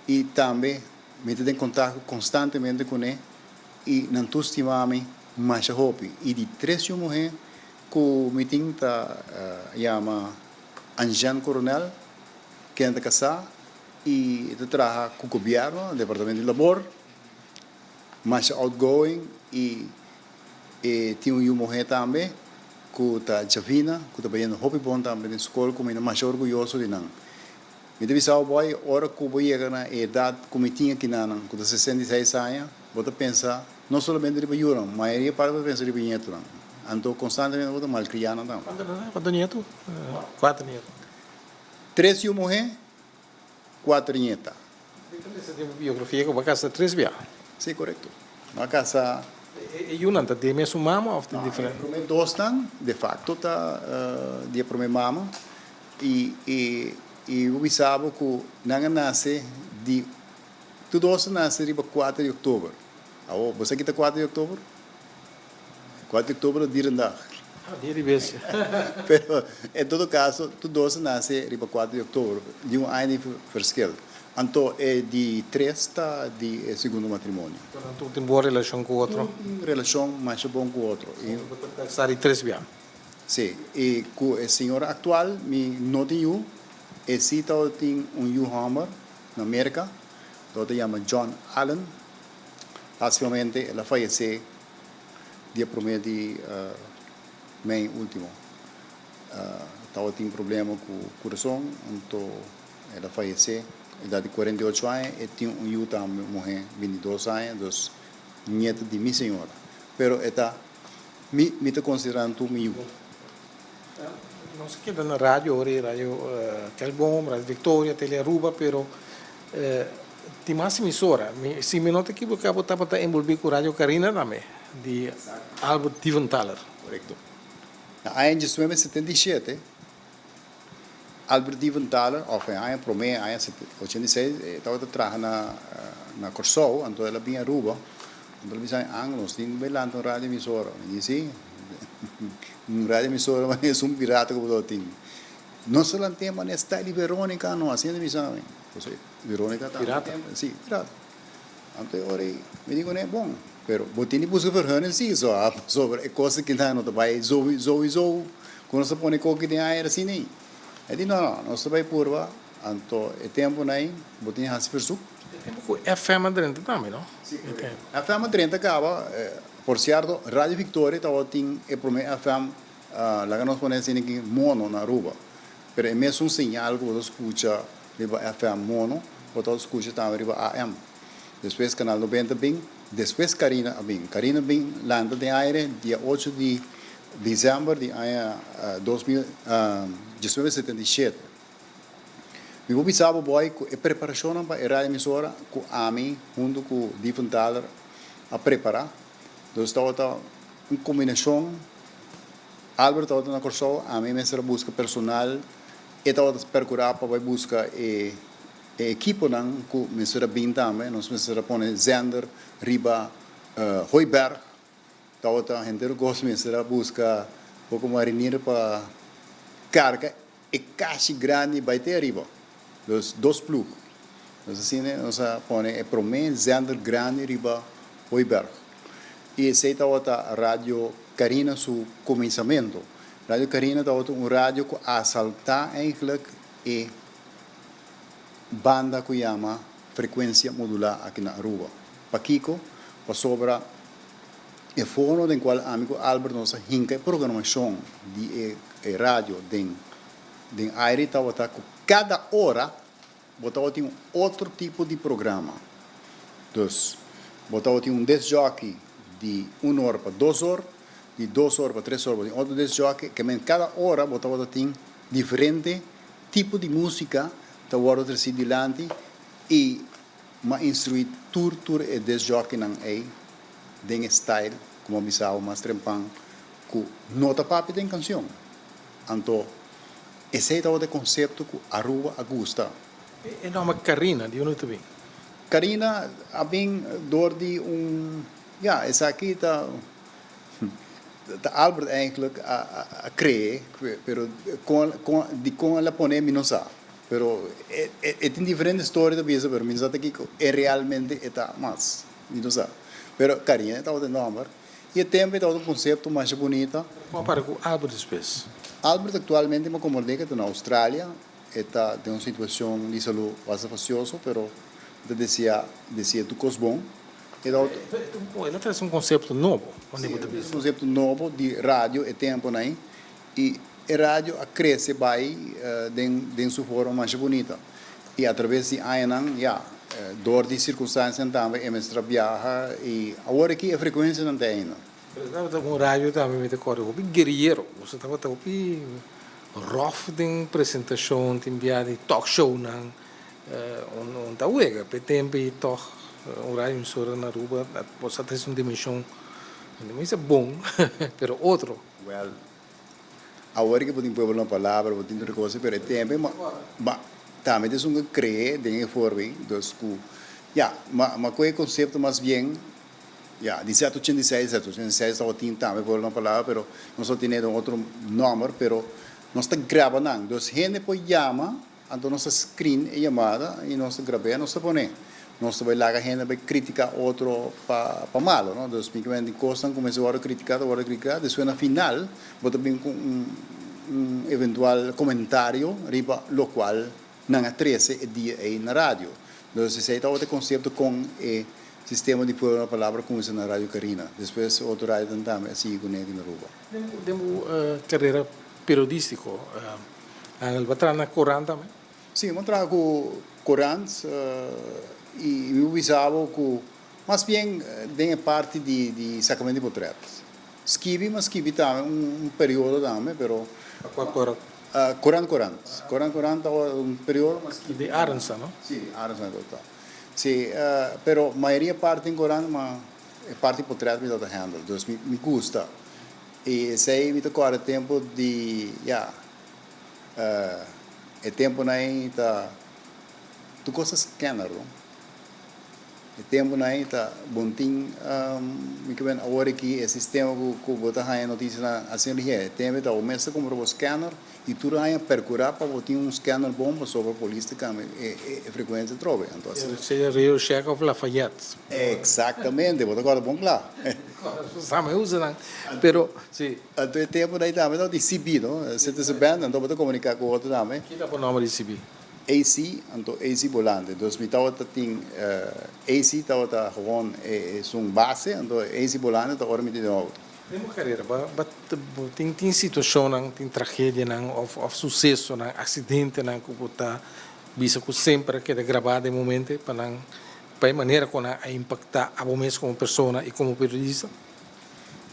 e também me tenho contato constantemente com ele, e não estou estimando mais a roupa. E de 13 mulheres, que me tenho chama Anjan Coronel, que é casada, e trabalha com o governo, o Departamento de Labor, mais outgoing, e tinha uma mulher também, que está Javina, que está fazendo hobby bom também na escola, como é mais orgulhoso de não. Me deve saber, boy, hora que eu chego na idade que eu tinha aqui, com 66 anos, vou pensar, não somente de Bayura, mas a maioria parte pensa de Binheto. Então, constantemente, vou malcriar. Quantos nietos? 4 nietos. 13 mulheres, 4 nietas. Essa biografia que vai casar 3 viagens. Sim, correto. Uma casa. E uma está de mesmo mama ou de diferente? Como dois estão, de facto, está de para minha mama. E eu pensava que não nasce de. Tudo isso nasce de 4 de outubro. Você que está 4 de outubro? 4 de outubro dia da. Dia de vez. Pero em todo caso, todos nasce riba 4 de outubro, de ano de verschil. Então é de 3 de segundo matrimônio. Portanto, tem boa relação com o outro. Relação mais bom com o outro. Está de 3 vias. Sim, e com a senhora atual, me não tenho, e se tem Hammer na América, que chama John Allen, basicamente ela faleceu dia promete mês último. Tem problema com o coração, então ela faleceu, idade de 48 anos, e tem também mulher, 22 anos, neta de minha senhora. Pero esta, me está considerando tu meu. Não se queda na rádio, rádio Telbom, rádio Victoria, Telearuba, pero tem mais emissora. Se me não te equivocar, eu estava envolvido com a rádio Carina também, de Albert Diventhaler. Correcto. Em 1977, Albert Diventhaler, of em Promé, em 86, estava trabalhando na Corsol, então ela vinha a Aruba, então ela disse, nós temos que ir lá na rádio emissora. Eu disse, rádio emissora, mas é pirata como eu tenho. Não só lá tem, mas está ali Verônica, não, assim é emissão. Verônica está pirata? Sim, pirata. Então eu me digo, não é bom. Pero botini busca verhane sim, só sobre coisa que não vai zou, quando se põe coque de air assim nem. É de não, nós vai purva, então é tempo nem, botini has versuch. FM 30 também, não? Sim. FM 30 acaba, por certo, Rádio Victoria estava tem o primeiro FM, lá que nós põe assim aqui mono na Aruba. Pero é mesmo sinal que você escuta riba FM mono, você escuta também riba AM. Depois canal 90 bem. Depois Carina Bing landa de aire dia 8 de dezembro de 1977. Eu pensava boy a preparação para a rádio emissora com a mim junto com o Diventhaler a preparar. Então estava uma combinação. Albert estava na Corsol, a mim me será busca personal, e estava procurar para buscar equipo não com me será bem também, nós me será pôr Zender riba Hoiberg, estava a gente gosta me será buscar pouco marinheiro para carga e caixa grande vai ter riba, dois plug, nós assim nós põe é promê Zender grande riba Hoiberg, e esse estava a rádio Carina su começamento, rádio Carina estava rádio que assaltar eigenlijk e banda que chama frequência modular aqui na Aruba. Paquico, para sobra o fórum do qual amigo Albert nos hinca programação de rádio de aire estava com cada hora botava tinha outro tipo de programa. Então, botava tinha disc jockey de 1 hora para 2 horas, de 2 horas para 3 horas, outro disc jockey que cada hora botava tinha diferente tipo de música ta waro ter si dilante e ma instruir tur e desjockey nang den style como bisao mas trempang ku nota papi den canción anto esse é o conceito que Aruba Augusta e nome Carina de onde também Carina a bem door die essa aqui tá Albert eigenlijk a cree pero com ela pone minosa pero tem diferentes histórias da vida pero me sabe que é realmente está mais minosa pero Carina está o nome e o tempo está o conceito mais bonito como para com Albert Space Albert atualmente me comandei que está na Austrália está tem uma situação de saúde bastante facioso pero decía tu cosbon ela traz conceito novo um conceito novo de rádio e tempo aí e a rádio cresce vai em sua forma mais bonita e através de anos dor de circunstâncias também é mestra viaja e agora aqui a frequência não tem ainda com rádio também me recordo o guerreiro você estava rough de apresentação tem de talk show não tá uega pe tempo e toch rádio emissora na Aruba você tem uma dimensão bom pero outro well agora que podemos pôr uma palavra podemos reconocer pero tempo mas também é um creio de forma dos mas qual conceito mais bem Ya, 1786, 1786 estava tinha também por uma palavra, pero nós só tínhamos outro número, pero nós está gravando, então gente pode chamar, então nossa screen é chamada e nós gravamos, nós põe, nós vai lá a gente vai criticar outro para malo, não? Então, basicamente, costam começou a criticar, depois na final, bota bem com eventual comentário, riba, lo qual não é 13 dia aí na rádio. Então, se está outro conceito com sistema de pôr uma palavra como isso na Rádio Carina. Depois, outro rádio também, assim, com ele na rua. Demo carreira periodística, Angel, vai trabalhar na Coran também? Sim, eu trabalho com Coran e eu visava com, mas bem, tem parte de sacamento de portretos. Escrevi, mas escrevi também período também, pero... Qual Coran? Coran estava período, mas... De Arança, não? Sim, Arança, total. Sim, pero a maioria parte em Coran, mas parte de portreto me dá handle, então me gusta. E sei me tocou o tempo de, é tempo aí tá, tu coisas scanner, não? É tempo aí tá bontinho, me que vem agora que o sistema que botar aí notícia na assim ele é, tempo tá o mesmo como o scanner e tu aí percurar para botar scanner bom sobre a polícia que é frequência trove, então Seria Rio Chekhov Lafayette. Exatamente, botar agora bom claro. Sabe usa não? Pero sim. Então é tempo daí também não de CB, não? Você está sabendo, então botar comunicar com o outro também. Que dá o nome de CB? AC, então AC volante. Então me tava tem AC tava gewoon base, então AC volante tá orme de novo. Nemo carreira, tem situação não, tem tragédia não, of sucesso não, acidente não que botar bisa que sempre que é gravado em momento para não para maneira como a impactar a você como pessoa e como periodista.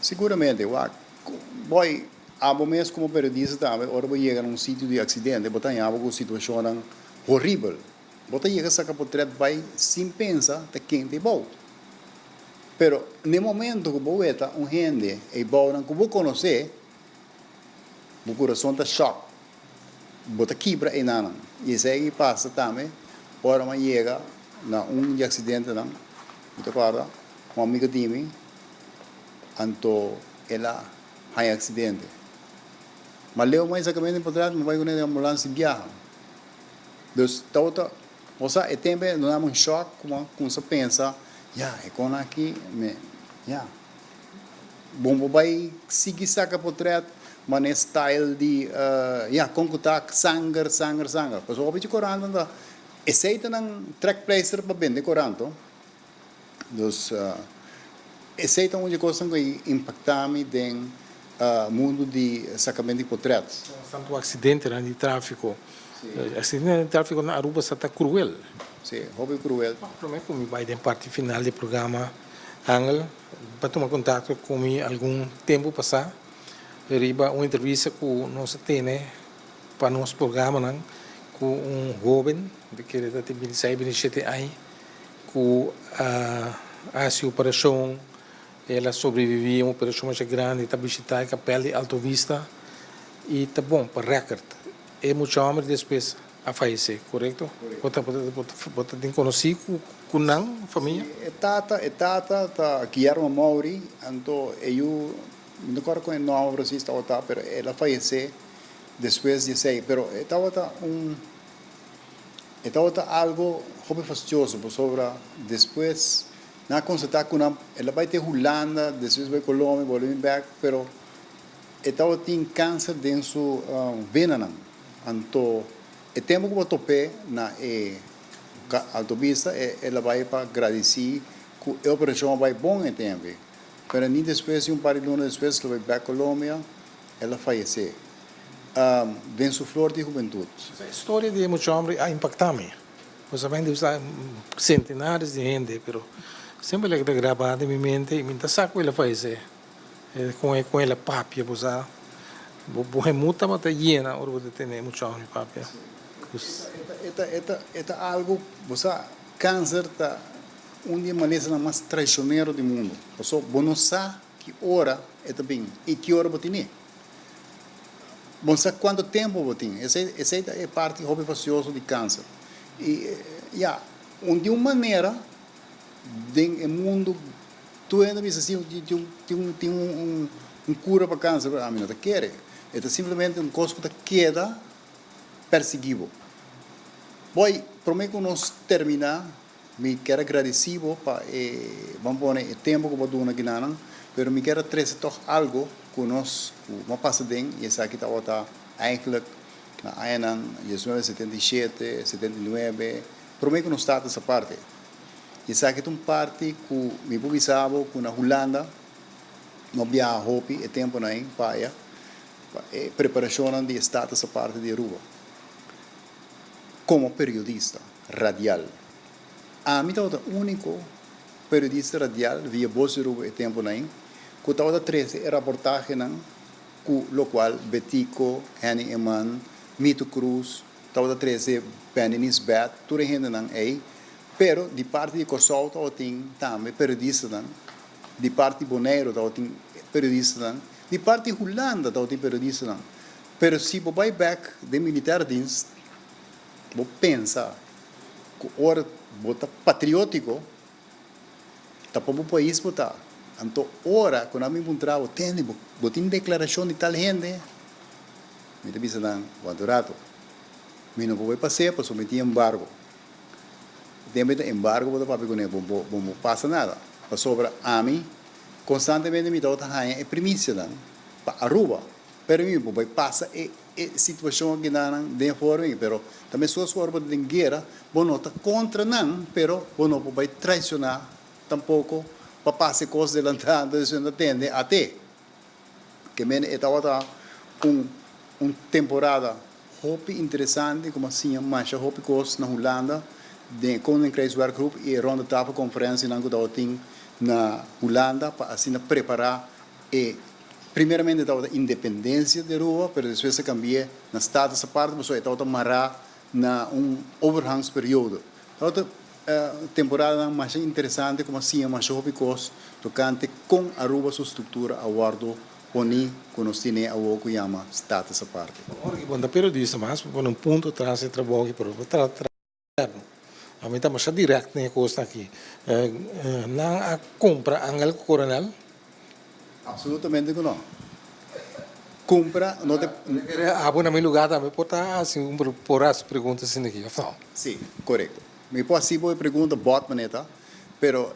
Seguramente, boy, a você como periodista também, ora vai chegar num sítio de acidente, botar em algo situação horrível. Botar chega sacar portreto vai sem pensar de quem te bom. Pero no momento que você está gente e bom que você conhece, o coração está choque. Você quebra e nada. E isso aí passa também, ora vai chega na de acidente não, você acorda, uma amiga de mim, então ela tem acidente. Mas leu mais exatamente em portreto, não vai com a ambulância e viaja. Então, é tempo, não é um choque, como você pensa, é com aqui, bom, vai seguir saca portreto, mas é style de, com que sangue. Porque o objetivo corando, aceita um track placer para vender corando. Então, aceita uma coisa que impacta-me no mundo de sacamento de portretos. Tanto acidente de tráfico. Acidente de tráfico na Aruba está cruel. Sim, hobby cruel. Prometo que me vai em parte final do programa, Angel, para tomar contato comigo algum tempo passado. Riba uma entrevista que nós temos para nosso programa com jovem que tem 26, 27 anos, que a operação, ela sobreviveu a uma operação mais grande, está visitando a Capela de Alto Vista e está bom para recorde. É muito homem depois a falecer, correto? Você tem conhecido com a família? Tata, Guillermo Mauri, então eu não recordo com o nome racista, mas ela faleceu depois de sei, pero estava algo muito fastidioso, sobre depois na consulta com ela vai ter Holanda, depois vai Colômbia, voltar back, pero estava tem câncer dentro sua vena, então o tempo que eu topei na autopista, ela vai para agradecer que a operação vai bom em tempo. Mas nem depois, um par de anos depois, ela vai para a Colômbia, ela faleceu. Dentro sua flor de juventude. A história de muitos homens a impactar-me. Você vai usar centenares de gente, mas sempre é gravado em minha mente e me saco ela faleceu. Com ela papia, você boa muita mas está llena, ou você tem muitos homens papia. É algo, você câncer está de maneira mais traicioneira do mundo. Você não sabe que hora é bem e que hora você tem. Você sabe quanto tempo você tem. Essa é parte hobby facioso de câncer. E de uma maneira, no mundo Tu ainda diz assim, tem um cura para câncer, a mim não te quer. É simplesmente um coisa que queda perseguido. Boi, prometo que nós terminar, me quero agradecido para vamos pôr o tempo que vou dar aqui não, mas me quero trazer algo que nós, uma passa dentro, e essa aqui está eigenlijk na ANAN, 1977, 79, prometo que nós está essa parte. E essa aqui é uma parte que me publicava que na Holanda, não viaja hopi, e tempo na para preparação de estar essa parte de Aruba. Como periodista radial. A mim estava o único periodista radial via Voz de Aruba e tempo na que estava 13 reportagem com o qual Betico, Henny Eman, Mito Cruz, estava 13 Penny Nisbet, tudo ainda não é. Pero de parte de Corsol estava também periodista, de parte de Bonaire estava periodista, de parte de Holanda estava periodista. Pero se você vai back de militar dienst, vou pensar que hora bota patriótico tá para o país botar então hora quando a mim encontrava tem botin declaração de tal gente me disse não o adorado me não vou passear para someter embargo tem embargo bota para pegar não passa nada para sobra a mim constantemente me dá outra é primícia não para Aruba pero mim vai passa situação que não de fora pero também sua forma de guerra bom não está contra não pero bom não vai traicionar tampouco para passar coisas adelantando isso não atende até que men estava temporada hope interessante como assim mais hope coisas na Holanda de Koninkrijks Werkgroep e ronde tafel conferência na na Holanda para assim preparar primeiramente estava a independência de Aruba, mas depois se cambiou na estado essa parte, mas estava a marrar na overgangsperíodo. Então, temporada mais interessante, como assim, mais jovens, tocante com Aruba sua estrutura, a guardo, poni, que nós temos a o que chama estado essa parte. Quando periodista, mas por um ponto atrás de trabalho, para a mim está mais direto nem coisa aqui. Na compra Angel Coronel. Absolutamente que não. Compra, não te... na meu lugar também pode estar assim, por as perguntas assim aqui. Sim, correto. Me pode ser boa pergunta, bot maneta, pero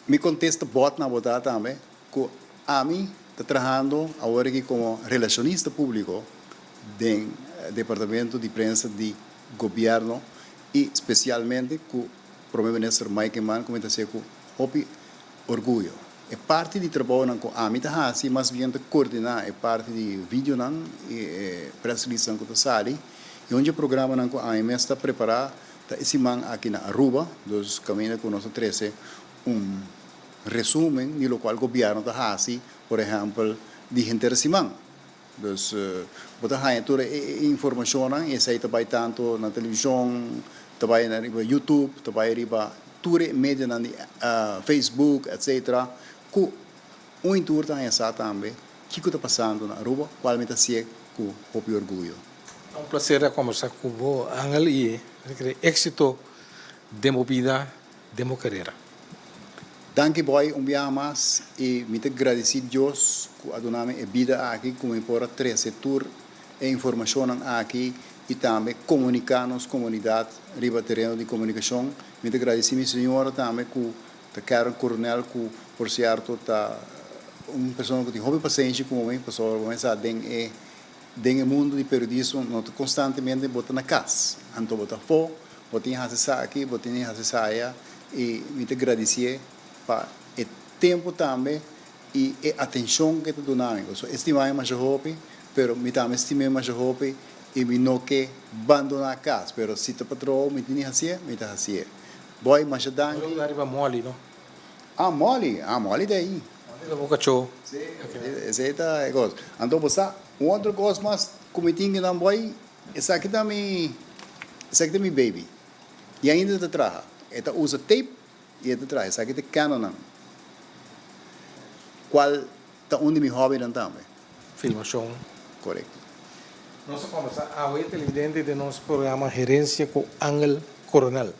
me contesta bot na botada também, que a mim está trabalhando agora aqui como relacionista público do Departamento de Prensa de Governo e especialmente com o Primeiro-Ministro Mike Mann, como está sendo com orgulho. É parte do trabalho com a mim tá assim, mas bem coordenar é parte de vídeo não e press release que está sali e onde o programa não com a AMS está preparado tá esse man aqui na Aruba dos caminhos que nós 13 resumen do qual o governo está assim por exemplo de gente simão dos botar aí toda informação e essa aí vai tanto na televisão vai na YouTube vai riba tudo mídia na Facebook etc que o intuito é essa também, o que está passando na Aruba, qual é com o orgulho. É um prazer conversar com o Angel e êxito de vida, de carreira. Danke boy, dia mais e me agradecer a Deus que a dona minha vida aqui como impora três setor e informação aqui e também comunicar-nos comunidade, riba terreno de comunicação. Me agradecer minha senhora também que a Karen Coronel que por certo tá pessoa que tem hobby paciência como mim, pessoa que está dentro do mundo de periodismo, não constantemente bota na casa, então bota fora, bota em acessar aqui, bota em acessar aí e me agradecer para o tempo também e a atenção que está dando. So estimar mais hobby, pero me também estimar mais hobby e me não quer abandonar a casa, pero se te patrão me tem assim, me está assim. Boy, mas já dá. Eu arriba mole, não? Mole daí. Da boca show. Sim, esse é coisa. Então você, outra coisa mais como tinha não boy, essa aqui também baby. E ainda te traga. Esta usa tape e te traga. Essa aqui te Canon. Qual tá onde me hobby não também? Filmação. Correto. Nós conversamos a televidente de nosso programa Gerência com Angel Coronel.